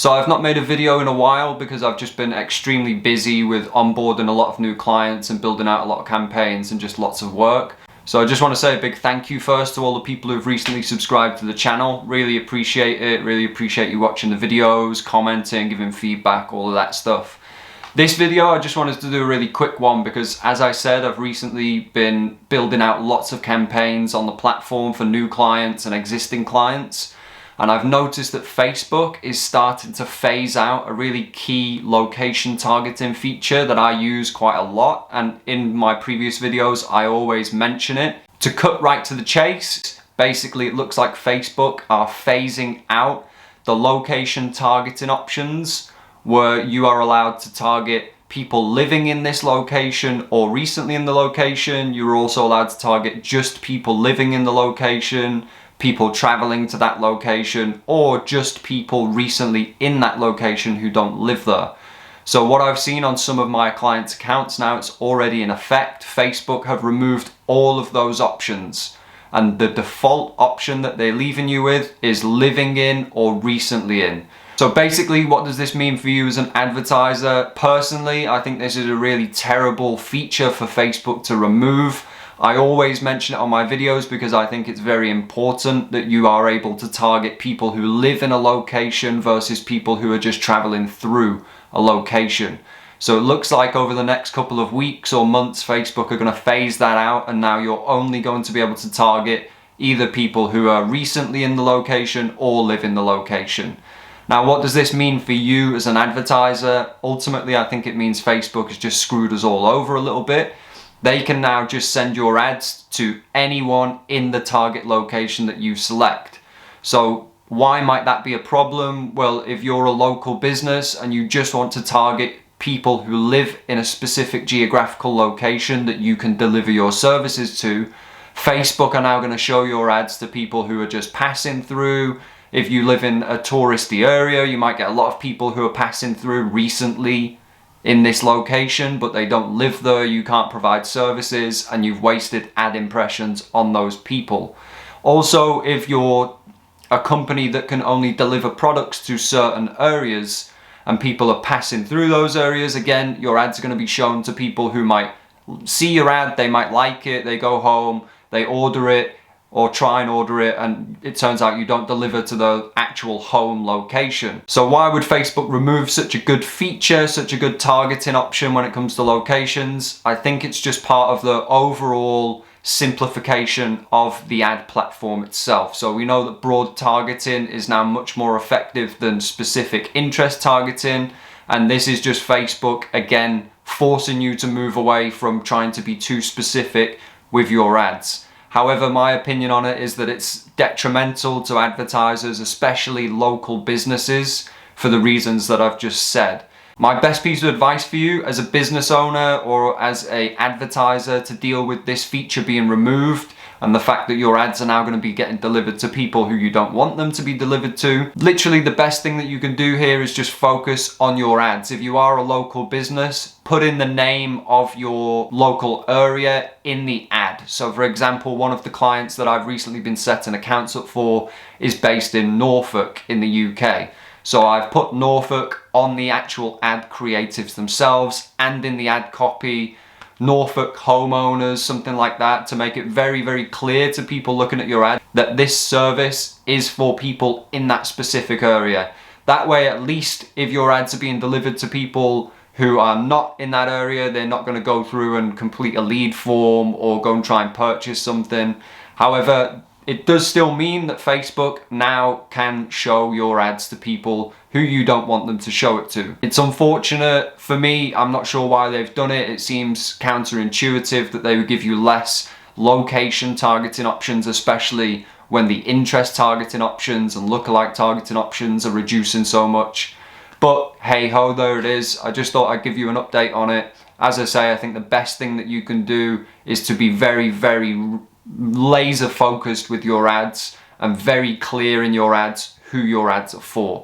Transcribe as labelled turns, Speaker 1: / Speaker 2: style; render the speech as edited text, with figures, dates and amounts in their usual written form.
Speaker 1: So I've not made a video in a while because I've just been extremely busy with onboarding a lot of new clients and building out a lot of campaigns and just lots of work. So I just want to say a big thank you first to all the people who've recently subscribed to the channel. Really appreciate it. Really appreciate you watching the videos, commenting, giving feedback, all of that stuff. This video, I just wanted to do a really quick one because, as I said, I've recently been building out lots of campaigns on the platform for new clients and existing clients. And I've noticed that Facebook is starting to phase out a really key location targeting feature that I use quite a lot. And in my previous videos, I always mention it. To cut right to the chase, basically it looks like Facebook are phasing out the location targeting options where you are allowed to target people living in this location or recently in the location. You're also allowed to target just people living in the location, people traveling to that location, or just people recently in that location who don't live there. So what I've seen on some of my clients' accounts now, it's already in effect. Facebook have removed all of those options. And the default option that they're leaving you with is living in or recently in. So basically, what does this mean for you as an advertiser? Personally, I think this is a really terrible feature for Facebook to remove. I always mention it on my videos because I think it's very important that you are able to target people who live in a location versus people who are just traveling through a location. So it looks like over the next couple of weeks or months, Facebook are going to phase that out, and now you're only going to be able to target either people who are recently in the location or live in the location. Now, what does this mean for you as an advertiser? Ultimately, I think it means Facebook has just screwed us all over a little bit. They can now just send your ads to anyone in the target location that you select. So why might that be a problem? Well, if you're a local business and you just want to target people who live in a specific geographical location that you can deliver your services to, Facebook are now going to show your ads to people who are just passing through. If you live in a touristy area, you might get a lot of people who are passing through recently in this location, but they don't live there, you can't provide services, and you've wasted ad impressions on those people. Also, if you're a company that can only deliver products to certain areas and people are passing through those areas, again, your ads are going to be shown to people who might see your ad, they might like it, they go home, they order it, or try and order it, and it turns out you don't deliver to the actual home location. So why would Facebook remove such a good feature, such a good targeting option when it comes to locations? I think it's just part of the overall simplification of the ad platform itself. So we know that broad targeting is now much more effective than specific interest targeting, and this is just Facebook, again, forcing you to move away from trying to be too specific with your ads. However, my opinion on it is that it's detrimental to advertisers, especially local businesses, for the reasons that I've just said. My best piece of advice for you as a business owner or as an advertiser to deal with this feature being removed and the fact that your ads are now going to be getting delivered to people who you don't want them to be delivered to. Literally, the best thing that you can do here is just focus on your ads. If you are a local business, put in the name of your local area in the ad. So for example, one of the clients that I've recently been setting accounts up for is based in Norfolk in the UK. So I've put Norfolk on the actual ad creatives themselves and in the ad copy, Norfolk homeowners, something like that, to make it very, very clear to people looking at your ad that this service is for people in that specific area. That way, at least if your ads are being delivered to people who are not in that area, they're not going to go through and complete a lead form or go and try and purchase something. However, it does still mean that Facebook now can show your ads to people who you don't want them to show it to. It's unfortunate for me. I'm not sure why they've done it. It seems counterintuitive that they would give you less location targeting options, especially when the interest targeting options and lookalike targeting options are reducing so much. But hey ho, there it is. I just thought I'd give you an update on it. As I say, I think the best thing that you can do is to be very, very laser focused with your ads and very clear in your ads who your ads are for.